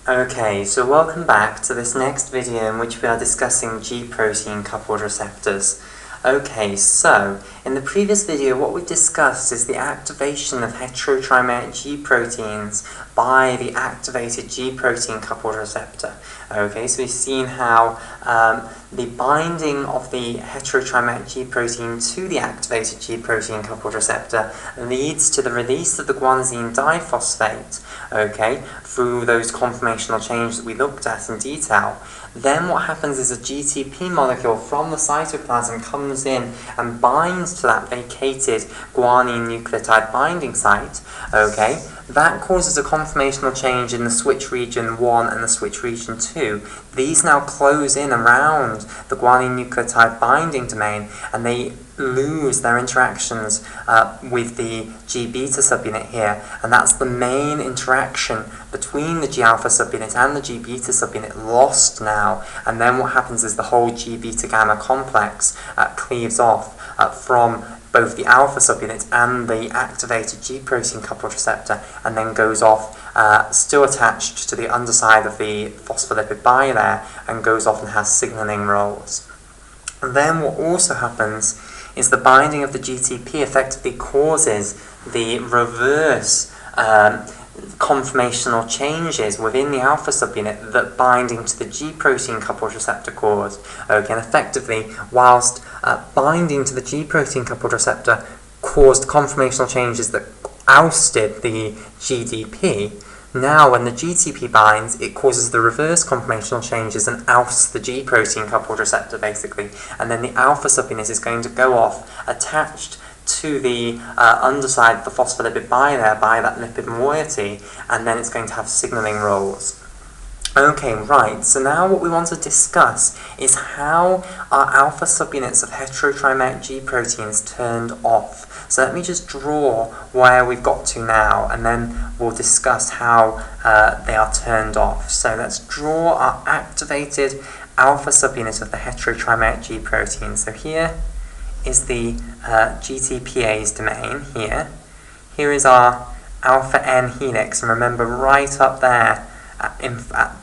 Okay, so welcome back to this next video in which we are discussing G protein coupled receptors. Okay, so in the previous video what we discussed is the activation of heterotrimeric G proteins by the activated G protein coupled receptor. Okay, so we've seen how the binding of the heterotrimeric G protein to the activated G protein coupled receptor leads to the release of the guanosine diphosphate, okay, through those conformational changes that we looked at in detail. Then what happens is a GTP molecule from the cytoplasm comes in and binds to that vacated guanine nucleotide binding site, okay. That causes a conformational change in the switch region 1 and the switch region 2. These now close in around the guanine nucleotide binding domain and they lose their interactions with the G-beta subunit here, and that's the main interaction between the G-alpha subunit and the G-beta subunit lost now, and then what happens is the whole G-beta gamma complex cleaves off from both the alpha subunit and the activated G protein coupled receptor, and then goes off still attached to the underside of the phospholipid bilayer and goes off and has signaling roles. And then what also happens is the binding of the GTP effectively causes the reverse conformational changes within the alpha subunit that binding to the G protein coupled receptor cause. Okay, and effectively, whilst binding to the G protein coupled receptor caused conformational changes that ousted the GDP, now when the GTP binds, it causes the reverse conformational changes and ousts the G protein coupled receptor basically, and then the alpha subunit is going to go off attached to the underside of the phospholipid bilayer by that lipid moiety, and then it's going to have signaling roles. Okay, right, so now what we want to discuss is how our alpha subunits of heterotrimeric G proteins turned off. So let me just draw where we've got to now, and then we'll discuss how they are turned off. So let's draw our activated alpha subunit of the heterotrimeric G protein. So here is the GTPase domain here. Here is our alpha N helix, and remember right up there at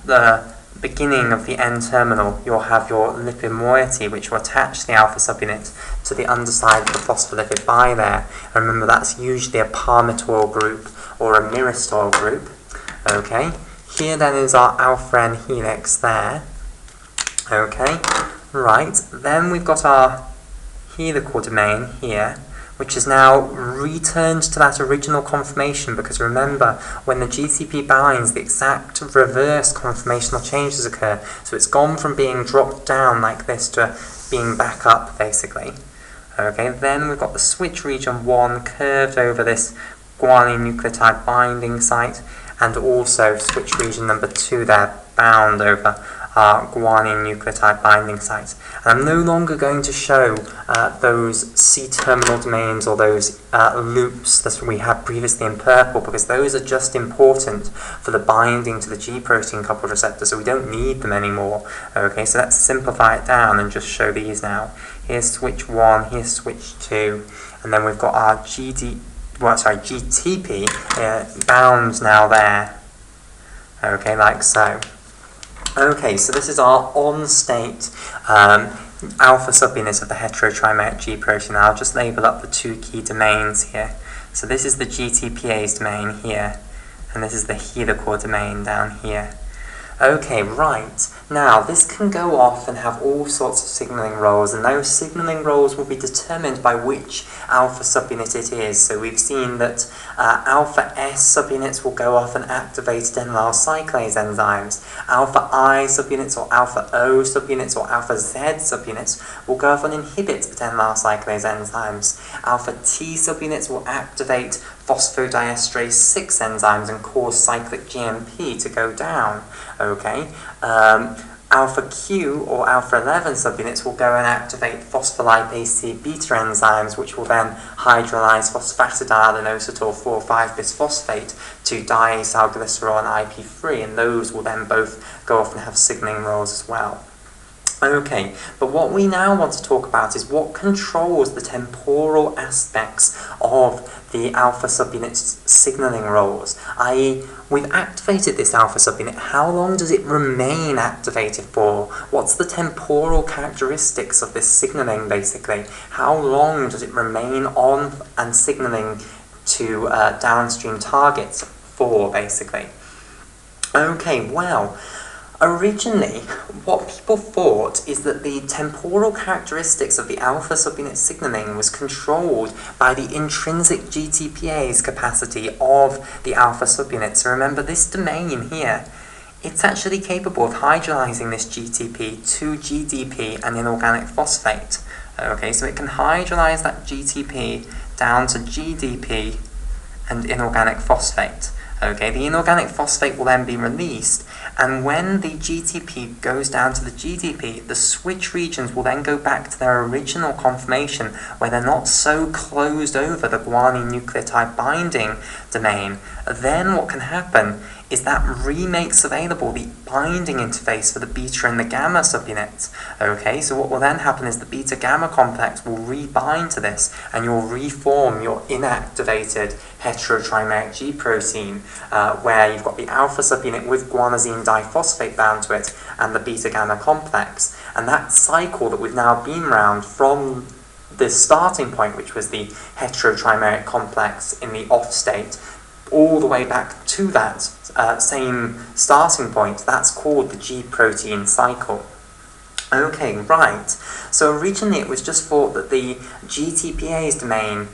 the beginning of the N-terminal you'll have your lipid moiety which will attach the alpha subunit to the underside of the phospholipid bilayer. And remember that's usually a palmitoyl group or a myristoyl group. Okay, here then is our alpha N helix there. Okay, right, then we've got our helical domain here, which is now returned to that original conformation, because remember, when the GTP binds, the exact reverse conformational changes occur. So it's gone from being dropped down like this to being back up, basically. Okay, then we've got the switch region 1 curved over this guanine nucleotide binding site, and also switch region number 2 there, bound over our guanine nucleotide binding sites. And I'm no longer going to show those C-terminal domains or those loops that we had previously in purple, because those are just important for the binding to the G protein coupled receptor, so we don't need them anymore. Okay, so let's simplify it down and just show these now. Here's switch 1, here's switch 2, and then we've got our GTP bound now there. Okay, like so. Okay, so this is our on-state alpha subunit of the heterotrimeric G protein. I'll just label up the two key domains here. So this is the GTPase domain here, and this is the helical domain down here. Okay, right. Now, this can go off and have all sorts of signaling roles, and those signaling roles will be determined by which alpha subunit it is. So we've seen that alpha S subunits will go off and activate adenylyl cyclase enzymes. Alpha I subunits or alpha O subunits or alpha Z subunits will go off and inhibit adenylyl cyclase enzymes. Alpha T subunits will activate phosphodiesterase 6 enzymes and cause cyclic GMP to go down. Okay, alpha Q or alpha 11 subunits will go and activate phospholipase C beta enzymes, which will then hydrolyze phosphatidylinositol 4,5-bisphosphate to diacylglycerol and IP3, and those will then both go off and have signaling roles as well. Okay, but what we now want to talk about is what controls the temporal aspects of the alpha subunit's signaling roles, i.e. we've activated this alpha subunit, how long does it remain activated for? What's the temporal characteristics of this signaling, basically? How long does it remain on and signaling to downstream targets for, basically? Okay, well, originally, what people thought is that the temporal characteristics of the alpha subunit signaling was controlled by the intrinsic GTPase capacity of the alpha subunit. So remember, this domain here, it's actually capable of hydrolyzing this GTP to GDP and inorganic phosphate. Okay, so it can hydrolyze that GTP down to GDP and inorganic phosphate. Okay, the inorganic phosphate will then be released, and when the GTP goes down to the GDP, the switch regions will then go back to their original conformation, where they're not so closed over the guanine nucleotide binding domain. Then what can happen is that remakes available the binding interface for the beta and the gamma subunits. Okay, so what will then happen is the beta-gamma complex will rebind to this, and you'll reform your inactivated heterotrimeric G protein, where you've got the alpha subunit with guanosine diphosphate bound to it, and the beta-gamma complex. And that cycle that we've now been round from the starting point, which was the heterotrimeric complex in the off state, all the way back to that same starting point, that's called the G protein cycle. Okay, right. So originally it was just thought that the GTPase domain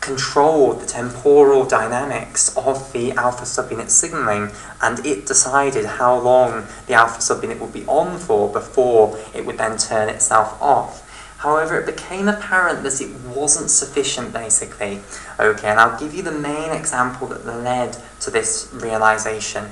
controlled the temporal dynamics of the alpha subunit signaling, and it decided how long the alpha subunit would be on for before it would then turn itself off. However, it became apparent that it wasn't sufficient, basically. Okay, and I'll give you the main example that led to this realization.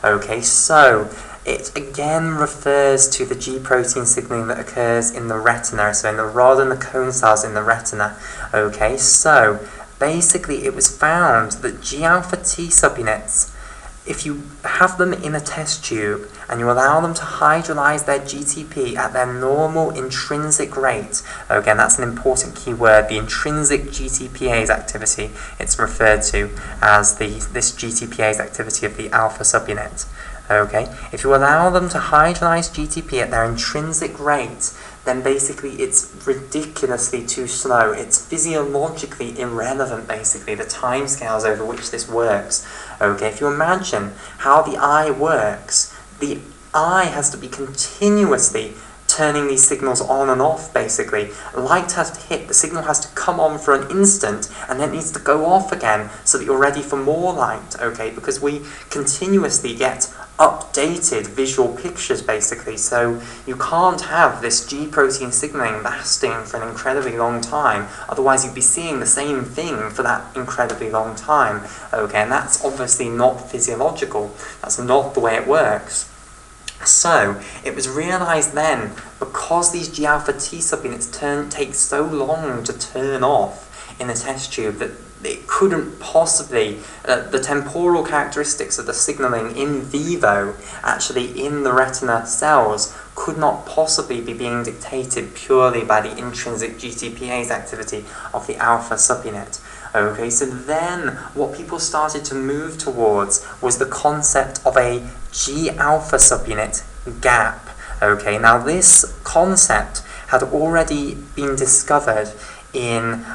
Okay, so it again refers to the G protein signaling that occurs in the retina, so in the rod and the cone cells in the retina. Okay, so basically it was found that G alpha T subunits, if you have them in a test tube and you allow them to hydrolyze their GTP at their normal intrinsic rate, again that's an important key word, the intrinsic GTPase activity, it's referred to as this GTPase activity of the alpha subunit. Okay, if you allow them to hydrolyze GTP at their intrinsic rate, then basically it's ridiculously too slow. It's physiologically irrelevant, basically, the timescales over which this works. Okay, if you imagine how the eye works, the eye has to be continuously turning these signals on and off, basically. Light has to hit, the signal has to come on for an instant, and then it needs to go off again so that you're ready for more light, okay, because we continuously get updated visual pictures, basically, so you can't have this G protein signaling lasting for an incredibly long time, otherwise you'd be seeing the same thing for that incredibly long time, okay, and that's obviously not physiological, that's not the way it works. So, it was realised then, because these G alpha T subunits take so long to turn off in a test tube, that it couldn't possibly, the temporal characteristics of the signalling in vivo, actually in the retina cells, could not possibly be being dictated purely by the intrinsic GTPase activity of the alpha subunit. Okay, so then what people started to move towards was the concept of a G alpha subunit gap. Okay, now this concept had already been discovered in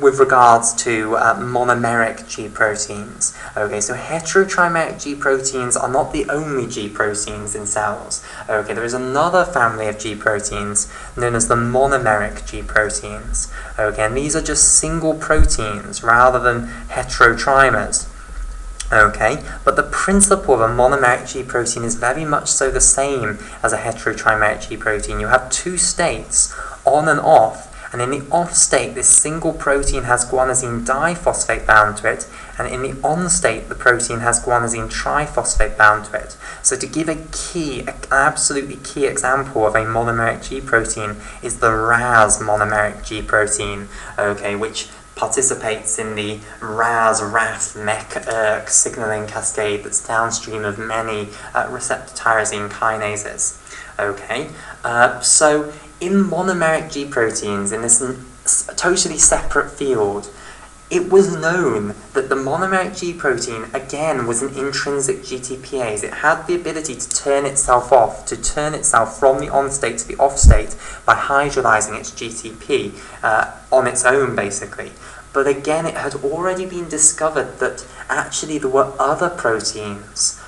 with regards to monomeric G proteins. Okay, so heterotrimeric G proteins are not the only G proteins in cells. Okay, there is another family of G proteins known as the monomeric G proteins. Okay, and these are just single proteins rather than heterotrimers. Okay, but the principle of a monomeric G protein is very much so the same as a heterotrimeric G protein. You have two states, on and off, and in the off state this single protein has guanosine diphosphate bound to it, and in the on state the protein has guanosine triphosphate bound to it. So to give an absolutely key example of a monomeric G protein is the RAS monomeric G protein, okay, which participates in the RAS-RAF-MEK-ERK signaling cascade that's downstream of many receptor tyrosine kinases. Okay, so in monomeric G proteins, in this totally separate field, it was known that the monomeric G protein, again, was an intrinsic GTPase. It had the ability to turn itself off, to turn itself from the on state to the off state by hydrolyzing its GTP on its own, basically. But again, it had already been discovered that actually there were other proteins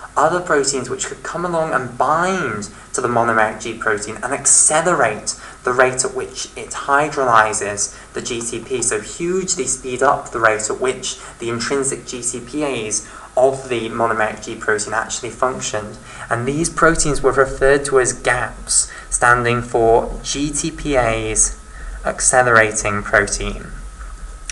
which could come along and bind to the monomeric G protein and accelerate the rate at which it hydrolyzes the GTP, so hugely speed up the rate at which the intrinsic GTPase of the monomeric G protein actually functioned. And these proteins were referred to as GAPs, standing for GTPase accelerating protein.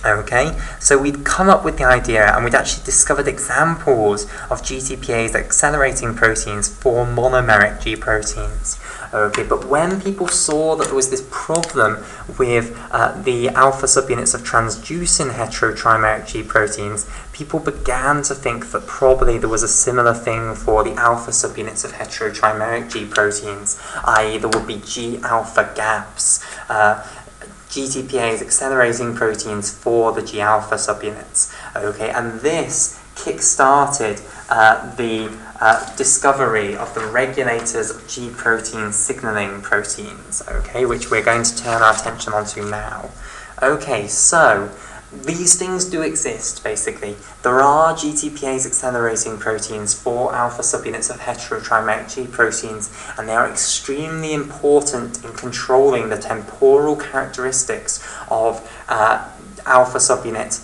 Okay, so we'd come up with the idea and we'd actually discovered examples of GTPase accelerating proteins for monomeric G proteins. Okay, but when people saw that there was this problem with the alpha subunits of transducin heterotrimeric G proteins, people began to think that probably there was a similar thing for the alpha subunits of heterotrimeric G proteins, i.e. there would be G alpha gaps. GTPase accelerating proteins for the G alpha subunits. Okay, and this kick-started the discovery of the regulators of G protein signaling proteins, okay, which we're going to turn our attention onto now. Okay, so these things do exist, basically. There are GTPase accelerating proteins for alpha subunits of heterotrimeric G proteins, and they are extremely important in controlling the temporal characteristics of alpha subunit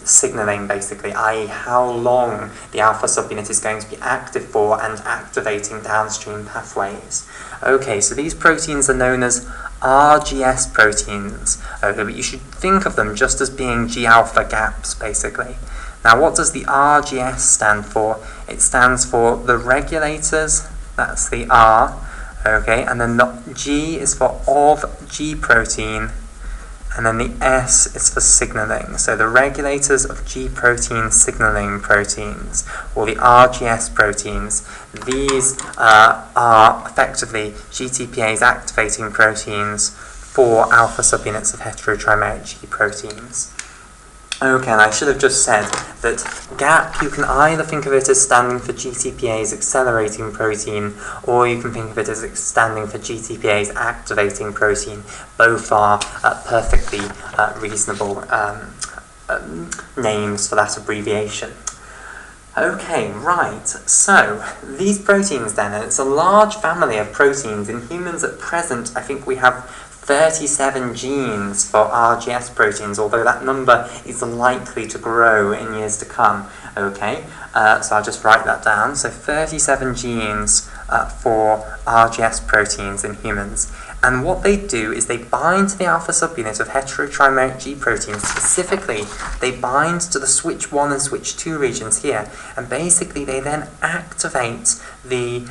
signaling, basically, i.e. how long the alpha subunit is going to be active for and activating downstream pathways. Okay, so these proteins are known as RGS proteins, okay, but you should think of them just as being G alpha gaps, basically. Now, what does the RGS stand for? It stands for the regulators, that's the R, okay, and then the G is for of G protein, and then the S is for signaling. So the regulators of G protein signaling proteins, or the RGS proteins, these are effectively GTPase activating proteins for alpha subunits of heterotrimeric G proteins. Okay, and I should have just said that GAP, you can either think of it as standing for GTPase accelerating protein, or you can think of it as standing for GTPase activating protein. Both are perfectly reasonable names for that abbreviation. Okay, right, so these proteins then, and it's a large family of proteins. In humans at present, I think we have 37 genes for RGS proteins, although that number is likely to grow in years to come. Okay, so I'll just write that down. So 37 genes for RGS proteins in humans. And what they do is they bind to the alpha subunit of heterotrimeric G proteins. Specifically, they bind to the switch 1 and switch 2 regions here. And basically, they then activate the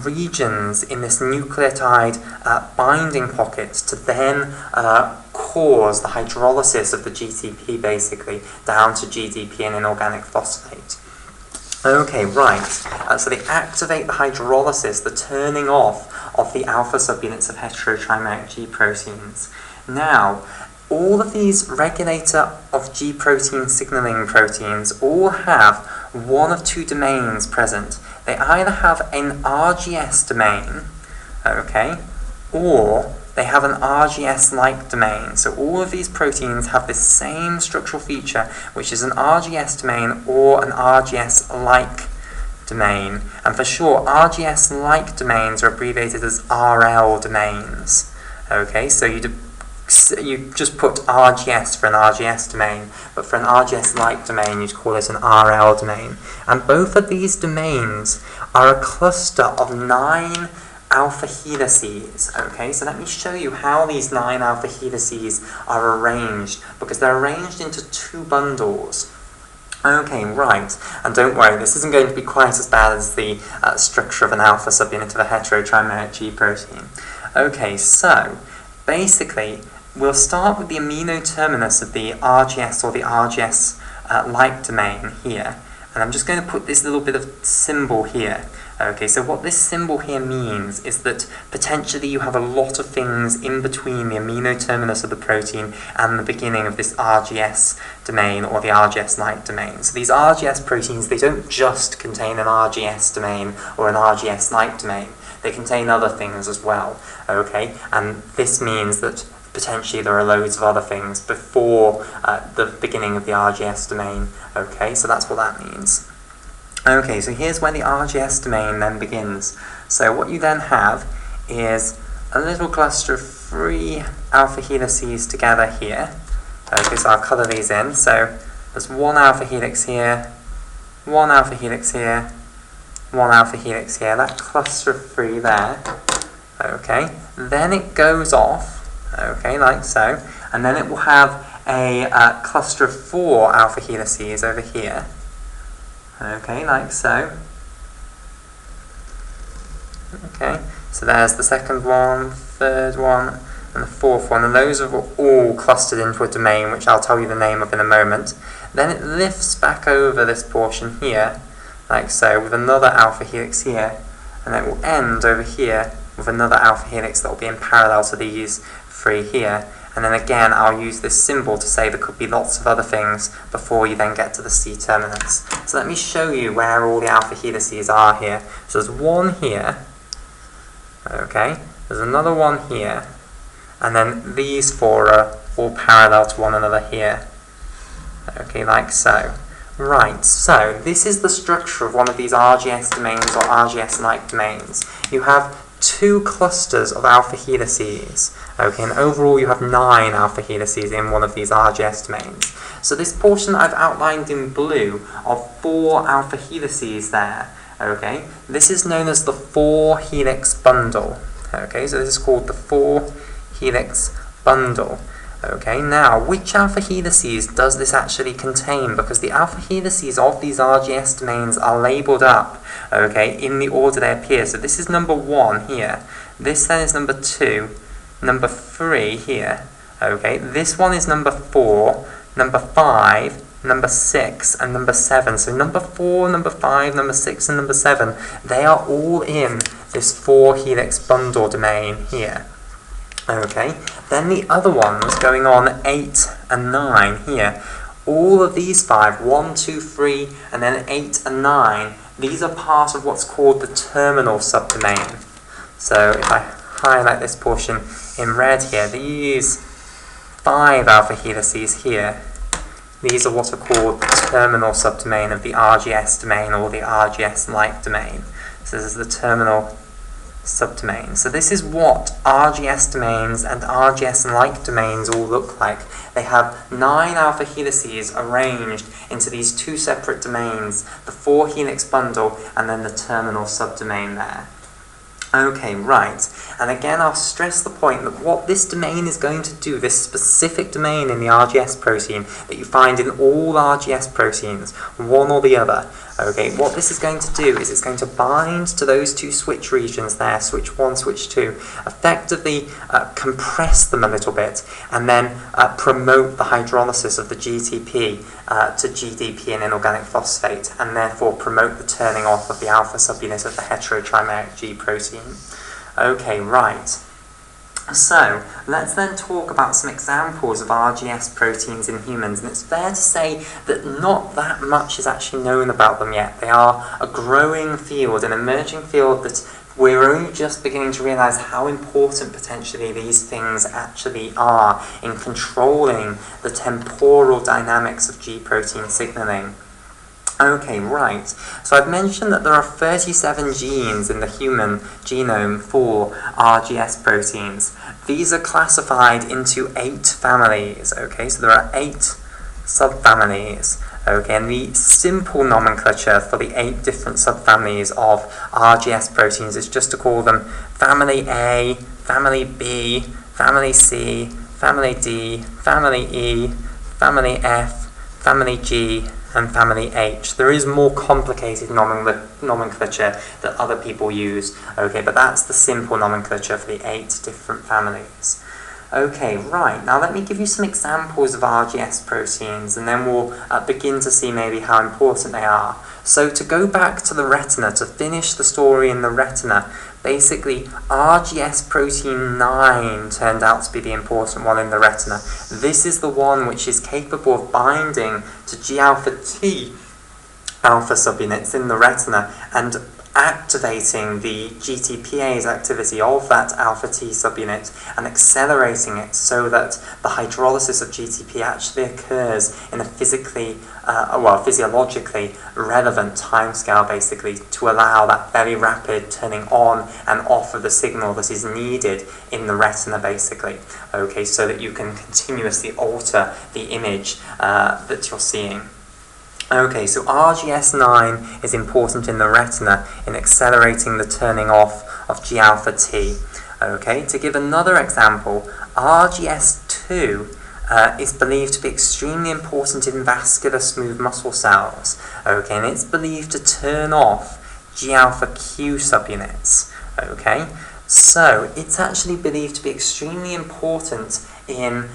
regions in this nucleotide binding pocket to then cause the hydrolysis of the GTP, basically, down to GDP and inorganic phosphate. Okay, right, so they activate the hydrolysis, the turning off of the alpha subunits of heterotrimeric G proteins. Now, all of these regulator of G protein signaling proteins all have one of two domains present. They either have an RGS domain, okay, or they have an RGS-like domain. So all of these proteins have this same structural feature, which is an RGS domain or an RGS-like domain. And for short, RGS-like domains are abbreviated as RL domains. Okay, so you just put RGS for an RGS domain, but for an RGS-like domain, you'd call it an RL domain. And both of these domains are a cluster of 9 alpha helices. Okay, so let me show you how these 9 alpha helices are arranged, because they're arranged into 2 bundles. Okay, right, and don't worry, this isn't going to be quite as bad as the structure of an alpha subunit of a heterotrimeric G protein. Okay, so basically, we'll start with the amino terminus of the RGS or the RGS-like domain here, and I'm just going to put this little bit of symbol here. Okay, so what this symbol here means is that potentially you have a lot of things in between the amino terminus of the protein and the beginning of this RGS domain or the RGS-like domain. So these RGS proteins, they don't just contain an RGS domain or an RGS-like domain. They contain other things as well, okay? And this means that potentially there are loads of other things before the beginning of the RGS domain, okay? So that's what that means. Okay, so here's where the RGS domain then begins. So what you then have is a little cluster of 3 alpha helices together here. Okay, so I'll colour these in. So there's 1 alpha helix here, 1 alpha helix here, 1 alpha helix here. That cluster of 3 there. Okay, then it goes off, okay, like so, and then it will have a cluster of 4 alpha helices over here. Okay, like so. Okay, so there's the second one, third one, and the fourth one, and those are all clustered into a domain, which I'll tell you the name of in a moment. Then it lifts back over this portion here, like so, with another alpha helix here, and it will end over here with another alpha helix that will be in parallel to these 3 here. And then again, I'll use this symbol to say there could be lots of other things before you then get to the C-terminus. So let me show you where all the alpha helices are here. So there's 1 here, okay, there's another 1 here, and then these 4 are all parallel to one another here. Okay, like so. Right, so this is the structure of one of these RGS domains or RGS-like domains. You have 2 clusters of alpha helices. Okay, and overall you have 9 alpha helices in one of these RGS domains. So this portion that I've outlined in blue of 4 alpha helices there, okay, this is known as the 4 helix bundle. Okay, so this is called the 4 helix bundle. Okay, now which alpha helices does this actually contain? Because the alpha helices of these RGS domains are labelled up, okay, in the order they appear. So this is number 1 here. This then is number 2. Number 3 here, okay, this one is number 4, number 5, number 6, and number 7. So number 4, number 5, number 6, and number 7, they are all in this 4 helix bundle domain here. Okay, then the other ones going on 8 and 9 here, all of these 5, 1, 2, 3, and then 8 and 9, these are part of what's called the terminal subdomain. So if I highlight this portion in red here, these 5 alpha helices here, these are what are called the terminal subdomain of the RGS domain or the RGS-like domain. So this is the terminal subdomain. So this is what RGS domains and RGS-like domains all look like. They have 9 alpha helices arranged into these 2 separate domains, the 4 helix bundle and then the terminal subdomain there. Okay, right, and again I'll stress the point that what this domain is going to do, this specific domain in the RGS protein that you find in all RGS proteins, one or the other, okay, what this is going to do is it's going to bind to those 2 switch regions there, switch 1, switch 2, effectively compress them a little bit, and then promote the hydrolysis of the GTP to GDP in inorganic phosphate, and therefore promote the turning off of the alpha subunit of the heterotrimeric G protein. Okay, right. So, let's then talk about some examples of RGS proteins in humans, and it's fair to say that not that much is actually known about them yet. They are a growing field, an emerging field that we're only just beginning to realise how important potentially these things actually are in controlling the temporal dynamics of G protein signalling. Okay, right. So I've mentioned that there are 37 genes in the human genome for RGS proteins. These are classified into 8 families, okay? So there are 8 subfamilies, okay? And the simple nomenclature for the 8 different subfamilies of RGS proteins is just to call them Family A, Family B, Family C, Family D, Family E, Family F, Family G, and Family H. There is more complicated nomenclature that other people use, okay, but that's the simple nomenclature for the 8 different families. Okay, right, now let me give you some examples of RGS proteins, and then we'll begin to see maybe how important they are. So to go back to the retina, to finish the story in the retina, basically RGS protein 9 turned out to be the important one in the retina. This is the one which is capable of binding to G-alpha T alpha subunits in the retina and activating the GTPase activity of that alpha T subunit and accelerating it so that the hydrolysis of GTP actually occurs in a physiologically relevant timescale, basically, to allow that very rapid turning on and off of the signal that is needed in the retina, basically, okay, so that you can continuously alter the image that you're seeing. Okay, so RGS9 is important in the retina in accelerating the turning off of G-alpha T. Okay, to give another example, RGS2 is believed to be extremely important in vascular smooth muscle cells. Okay, and it's believed to turn off G-alpha Q subunits. Okay, so it's actually believed to be extremely important in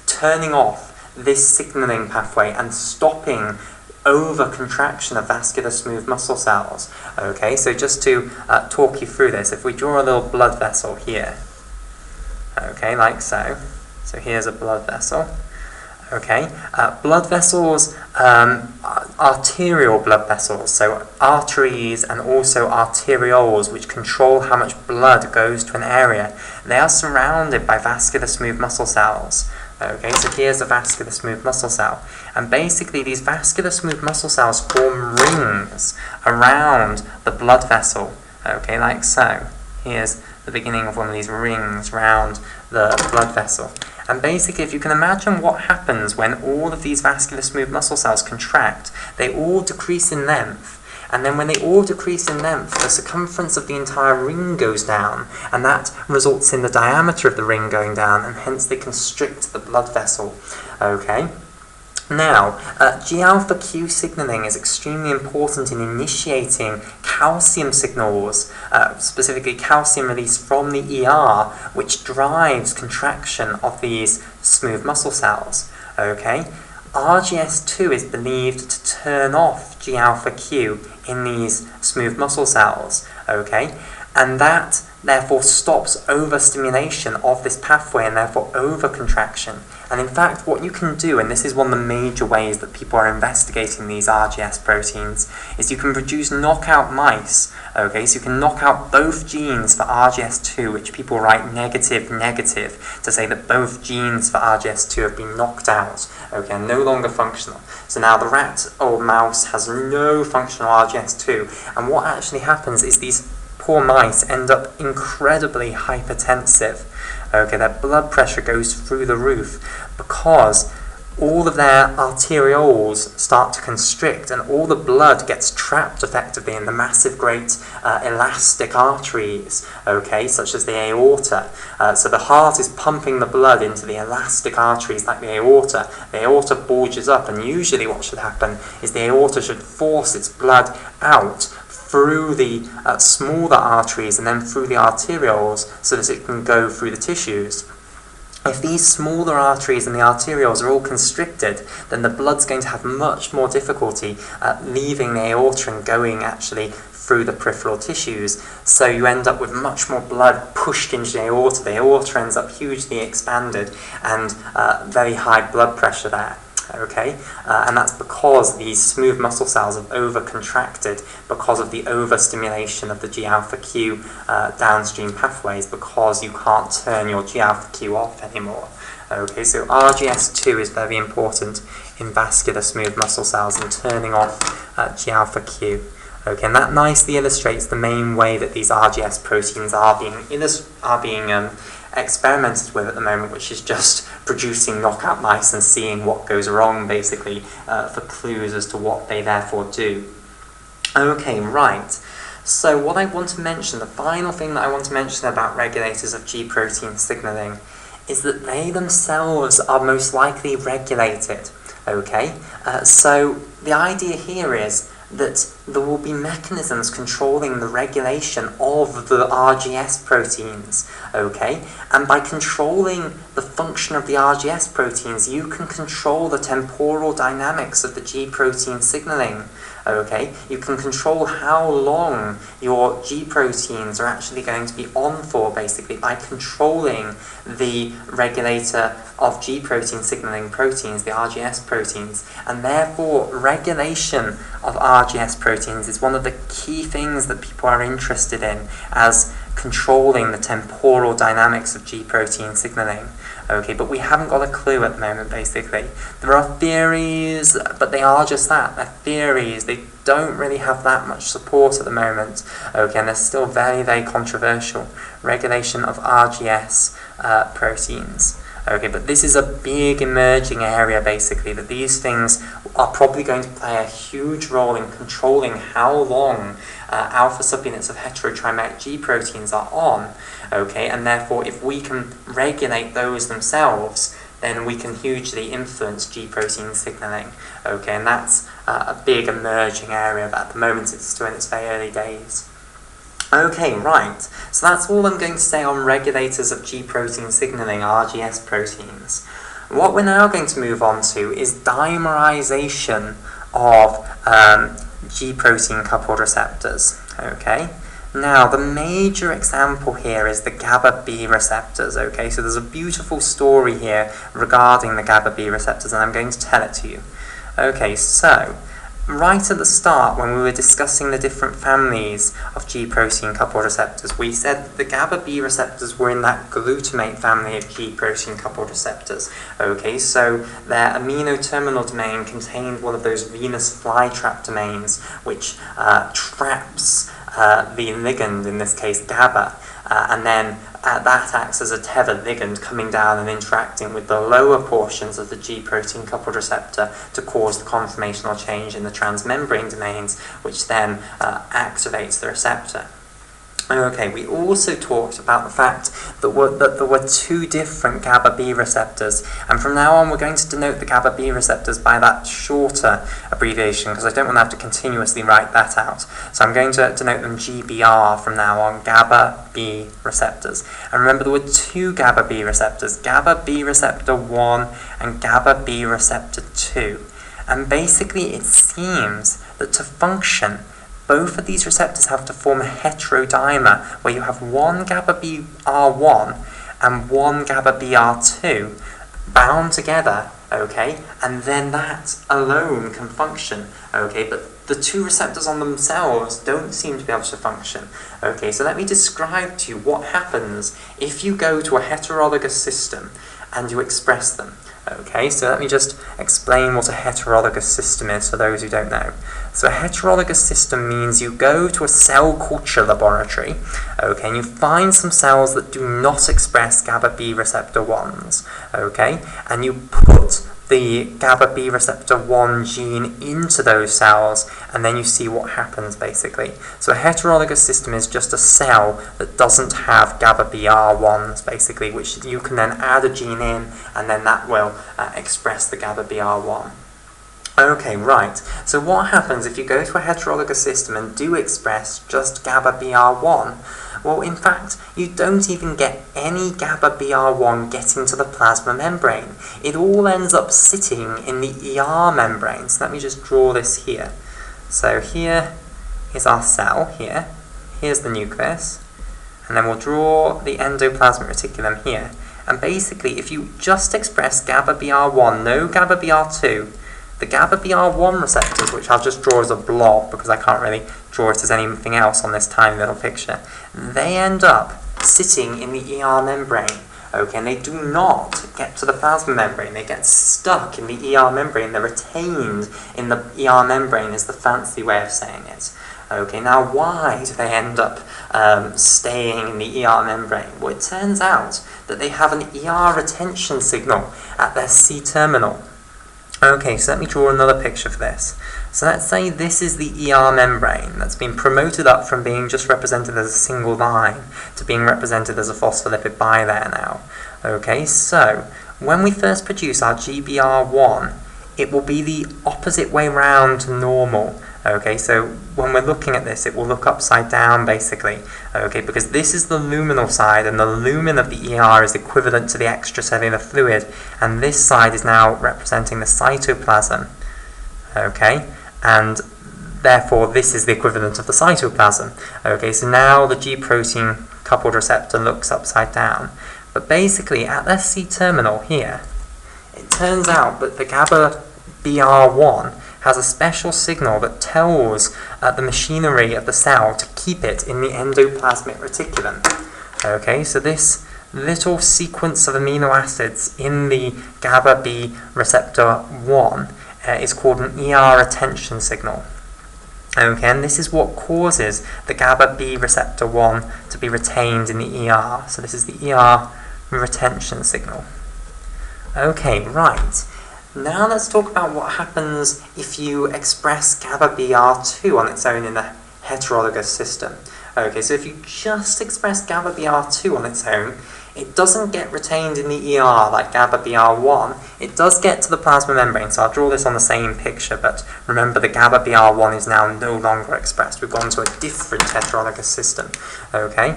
turning off this signaling pathway and stopping over-contraction of vascular smooth muscle cells. Okay, so just to talk you through this, if we draw a little blood vessel here, okay, like so. So here's a blood vessel. Okay, blood vessels, arterial blood vessels, so arteries and also arterioles, which control how much blood goes to an area, they are surrounded by vascular smooth muscle cells. Okay, so here's a vascular smooth muscle cell, and basically these vascular smooth muscle cells form rings around the blood vessel, okay, like so. Here's the beginning of one of these rings around the blood vessel. And basically, if you can imagine what happens when all of these vascular smooth muscle cells contract, they all decrease in length. And then when they all decrease in length, the circumference of the entire ring goes down, and that results in the diameter of the ring going down, and hence they constrict the blood vessel. Okay? Now, G-alpha Q signaling is extremely important in initiating calcium signals, specifically calcium release from the ER, which drives contraction of these smooth muscle cells. Okay? RGS2 is believed to turn off G-alpha Q in these smooth muscle cells, okay? And that therefore stops overstimulation of this pathway and therefore overcontraction. And in fact, what you can do, and this is one of the major ways that people are investigating these RGS proteins, is you can produce knockout mice. Okay, so you can knock out both genes for RGS2, which people write negative to say that both genes for RGS2 have been knocked out, okay, and no longer functional. So now the rat or mouse has no functional RGS2, and what actually happens is these poor mice end up incredibly hypertensive. Okay, their blood pressure goes through the roof because all of their arterioles start to constrict and all the blood gets trapped effectively in the massive great elastic arteries, okay, such as the aorta. So the heart is pumping the blood into the elastic arteries like the aorta. The aorta bulges up, and usually what should happen is the aorta should force its blood out through the smaller arteries and then through the arterioles so that it can go through the tissues. If these smaller arteries and the arterioles are all constricted, then the blood's going to have much more difficulty leaving the aorta and going actually through the peripheral tissues. So you end up with much more blood pushed into the aorta. The aorta ends up hugely expanded and very high blood pressure there. Okay, and that's because these smooth muscle cells have over-contracted because of the overstimulation of the G-alpha Q downstream pathways, because you can't turn your G-alpha Q off anymore. Okay, so RGS2 is very important in vascular smooth muscle cells and turning off G-alpha Q. Okay, and that nicely illustrates the main way that these RGS proteins are being experimented with at the moment, which is just producing knockout mice and seeing what goes wrong, basically, for clues as to what they therefore do. Okay, right. So what I want to mention, the final thing that I want to mention about regulators of G protein signaling is that they themselves are most likely regulated. Okay, so the idea here is that there will be mechanisms controlling the regulation of the RGS proteins, okay? And by controlling the function of the RGS proteins, you can control the temporal dynamics of the G protein signaling, okay? You can control how long your G proteins are actually going to be on for, basically, by controlling the regulator of G protein signaling proteins, the RGS proteins, and therefore regulation of RGS proteins is one of the key things that people are interested in as controlling the temporal dynamics of G protein signaling. Okay, but we haven't got a clue at the moment, basically. There are theories, but they are just that, they're theories. They don't really have that much support at the moment. Okay, and they're still very, very controversial. Regulation of RGS proteins. Okay, but this is a big emerging area, basically, that these things are probably going to play a huge role in controlling how long alpha subunits of heterotrimeric G proteins are on. Okay, and therefore, if we can regulate those themselves, then we can hugely influence G protein signaling. Okay, and that's a big emerging area, but at the moment it's still in its very early days. Okay, right, so that's all I'm going to say on regulators of G protein signaling, RGS proteins. What we're now going to move on to is dimerization of G protein coupled receptors. Okay, now the major example here is the GABA B receptors. Okay, so there's a beautiful story here regarding the GABA B receptors, and I'm going to tell it to you. Okay, so right at the start, when we were discussing the different families of G protein coupled receptors, we said that the GABA B receptors were in that glutamate family of G protein coupled receptors. Okay, so their amino terminal domain contained one of those venous flytrap domains, which traps the ligand, in this case GABA, and then that acts as a tethered ligand coming down and interacting with the lower portions of the G protein coupled receptor to cause the conformational change in the transmembrane domains, which then activates the receptor. Okay, we also talked about the fact that there were two different GABA B receptors, and from now on we're going to denote the GABA B receptors by that shorter abbreviation because I don't want to have to continuously write that out. So I'm going to denote them GBR from now on, GABA B receptors. And remember, there were two GABA B receptors, GABA B receptor 1 and GABA B receptor 2. And basically it seems that to function, both of these receptors have to form a heterodimer, where you have one GABA BR1 and one GABA BR2 bound together, okay, and then that alone can function, okay, but the two receptors on themselves don't seem to be able to function. Okay, so let me describe to you what happens if you go to a heterologous system and you express them. Okay, so let me just explain what a heterologous system is for those who don't know. So a heterologous system means you go to a cell culture laboratory, okay, and you find some cells that do not express GABA B receptor 1s, okay, and you put the GABA B receptor 1 gene into those cells, and then you see what happens, basically. So a heterologous system is just a cell that doesn't have GABA BR1s, basically, which you can then add a gene in, and then that will express the GABA BR1. Okay, right, so what happens if you go to a heterologous system and do express just GABA BR1? Well, in fact, you don't even get any GABA BR1 getting to the plasma membrane. It all ends up sitting in the ER membrane. So let me just draw this here. So here is our cell, here. Here's the nucleus. And then we'll draw the endoplasmic reticulum here. And basically, if you just express GABA BR1, no GABA BR2, the GABA BR1 receptors, which I'll just draw as a blob because I can't really draw it as anything else on this tiny little picture, they end up sitting in the ER membrane, okay, and they do not get to the plasma membrane. They get stuck in the ER membrane. They're retained in the ER membrane is the fancy way of saying it. Okay, now why do they end up staying in the ER membrane? Well, it turns out that they have an ER retention signal at their C-terminal. Okay, so let me draw another picture for this. So let's say this is the ER membrane that's been promoted up from being just represented as a single line to being represented as a phospholipid bilayer now. Okay, so when we first produce our GBR1, it will be the opposite way round to normal. Okay, so when we're looking at this, it will look upside down basically, okay, because this is the luminal side, and the lumen of the ER is equivalent to the extracellular fluid, and this side is now representing the cytoplasm, okay, and therefore this is the equivalent of the cytoplasm. Okay, so now the G protein coupled receptor looks upside down, but basically at the C-terminal here, it turns out that the GABA BR1 has a special signal that tells the machinery of the cell to keep it in the endoplasmic reticulum. Okay, so this little sequence of amino acids in the GABA B receptor 1 is called an ER retention signal. Okay, and this is what causes the GABA B receptor 1 to be retained in the ER. So this is the ER retention signal. Okay, right. Now let's talk about what happens if you express GABA BR2 on its own in a heterologous system. Okay, so if you just express GABA BR2 on its own, it doesn't get retained in the ER like GABA BR1. It does get to the plasma membrane, so I'll draw this on the same picture, but remember the GABA BR1 is now no longer expressed. We've gone to a different heterologous system. Okay,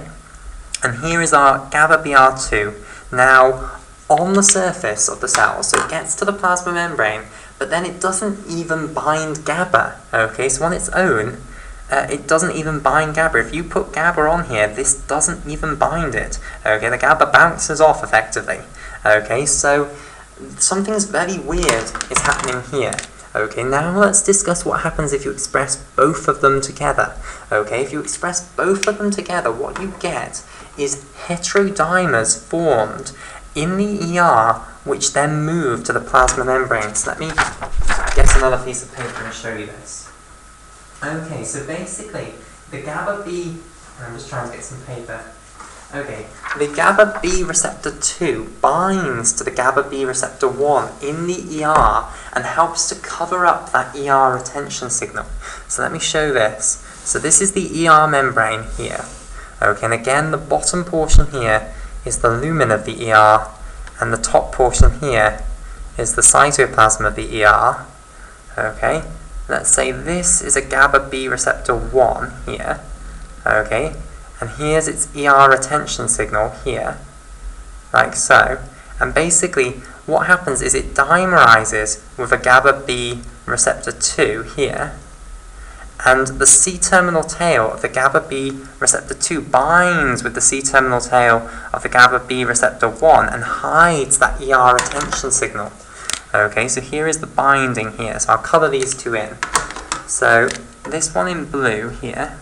and here is our GABA BR2 now on the surface of the cell, so it gets to the plasma membrane, but then it doesn't even bind GABA. Okay, so on its own, it doesn't even bind GABA. If you put GABA on here, this doesn't even bind it. Okay, the GABA bounces off effectively. Okay, so something's very weird is happening here. Okay, now let's discuss what happens if you express both of them together. Okay, if you express both of them together, what you get is heterodimers formed in the ER, which then move to the plasma membrane. So let me get another piece of paper and show you this. Okay, so basically, the GABA B, I'm just trying to get some paper. Okay, the GABA B receptor 2 binds to the GABA B receptor 1 in the ER and helps to cover up that ER retention signal. So let me show this. So this is the ER membrane here. Okay, and again, the bottom portion here is the lumen of the ER, and the top portion here is the cytoplasm of the ER. Okay, let's say this is a GABA B receptor 1 here. Okay, and here's its ER retention signal here, like so. And basically, what happens is it dimerizes with a GABA B receptor 2 here, and the C-terminal tail of the GABA B receptor 2 binds with the C-terminal tail of the GABA B receptor 1 and hides that ER retention signal. Okay, so here is the binding here. So I'll colour these two in. So this one in blue here,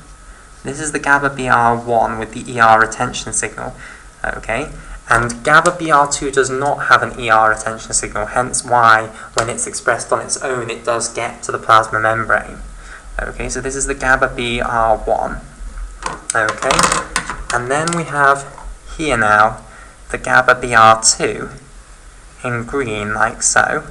this is the GABA BR1 with the ER retention signal. Okay, and GABA BR2 does not have an ER retention signal, hence why when it's expressed on its own it does get to the plasma membrane. Okay, so this is the GABA BR1. Okay, and then we have here now the GABA BR2 in green, like so,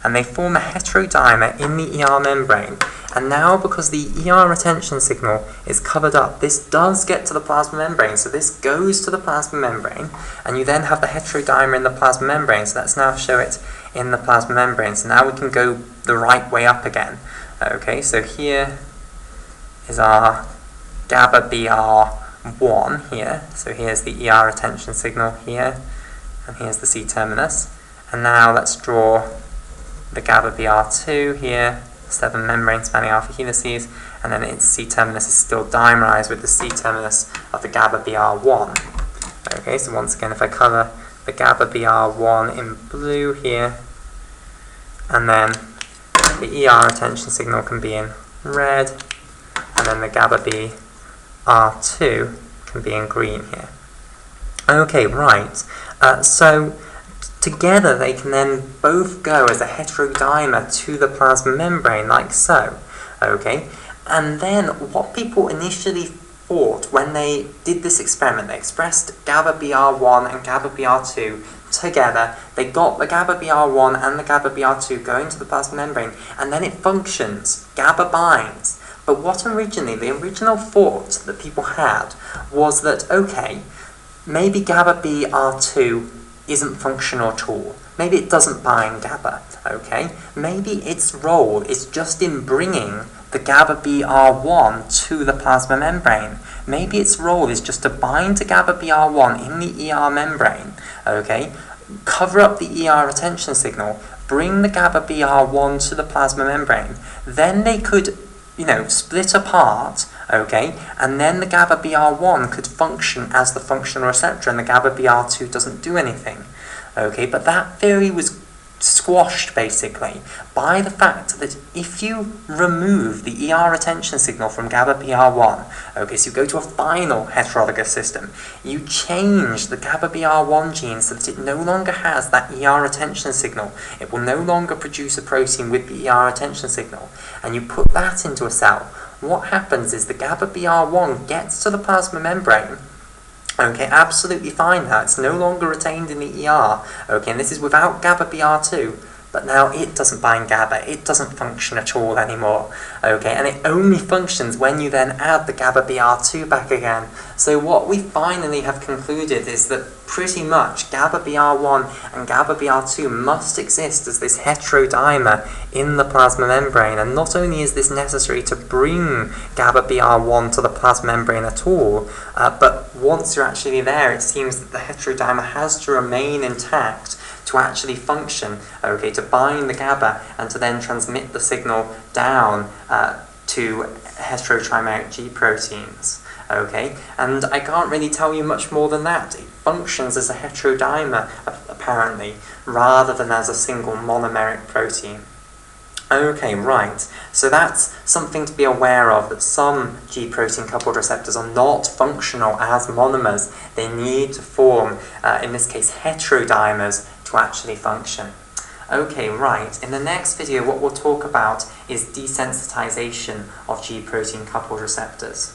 and they form a heterodimer in the ER membrane. And now, because the ER retention signal is covered up, this does get to the plasma membrane, so this goes to the plasma membrane, and you then have the heterodimer in the plasma membrane, so let's now show it in the plasma membrane. So now we can go the right way up again. Okay, so here is our GABA BR1 here. So here's the ER retention signal here, and here's the C-terminus. And now let's draw the GABA BR2 here, 7 membrane spanning alpha helices, and then its C-terminus is still dimerized with the C-terminus of the GABA BR1. Okay, so once again, if I colour the GABA BR1 in blue here, and then the ER retention signal can be in red, and then the GABA BR2 can be in green here. Okay, right. So together they can then both go as a heterodimer to the plasma membrane, like so. Okay, and then what people initially thought when they did this experiment, they expressed GABA BR1 and GABA BR2 together, they got the GABA BR1 and the GABA BR2 going to the plasma membrane, and then it functions, GABA binds. But what the original thought that people had was that, okay, maybe GABA BR2 isn't functional at all. Maybe it doesn't bind GABA, okay? Maybe its role is just in bringing the GABA-BR1 to the plasma membrane. Maybe its role is just to bind to GABA-BR1 in the ER membrane, okay, cover up the ER retention signal, bring the GABA-BR1 to the plasma membrane. Then they could, split apart, okay, and then the GABA-BR1 could function as the functional receptor and the GABA-BR2 doesn't do anything, okay, but that theory was squashed basically by the fact that if you remove the ER retention signal from GABA-BR1, okay, so you go to a final heterologous system, you change the GABA-BR1 gene so that it no longer has that ER retention signal, it will no longer produce a protein with the ER retention signal, and you put that into a cell, what happens is the GABA-BR1 gets to the plasma membrane. Okay, absolutely fine now, it's no longer retained in the ER, okay, and this is without GABA-BR2, but now it doesn't bind GABA, it doesn't function at all anymore, okay, and it only functions when you then add the GABA-BR2 back again. So what we finally have concluded is that pretty much GABA-BR1 and GABA-BR2 must exist as this heterodimer in the plasma membrane, and not only is this necessary to bring GABA-BR1 to the plasma membrane at all, but once you're actually there, it seems that the heterodimer has to remain intact to actually function, okay, to bind the GABA and to then transmit the signal down to heterotrimeric G proteins. Okay, and I can't really tell you much more than that. It functions as a heterodimer, apparently, rather than as a single monomeric protein. Okay, right, so that's something to be aware of, that some G protein coupled receptors are not functional as monomers. They need to form, in this case, heterodimers to actually function. Okay, right, in the next video what we'll talk about is desensitization of G protein coupled receptors.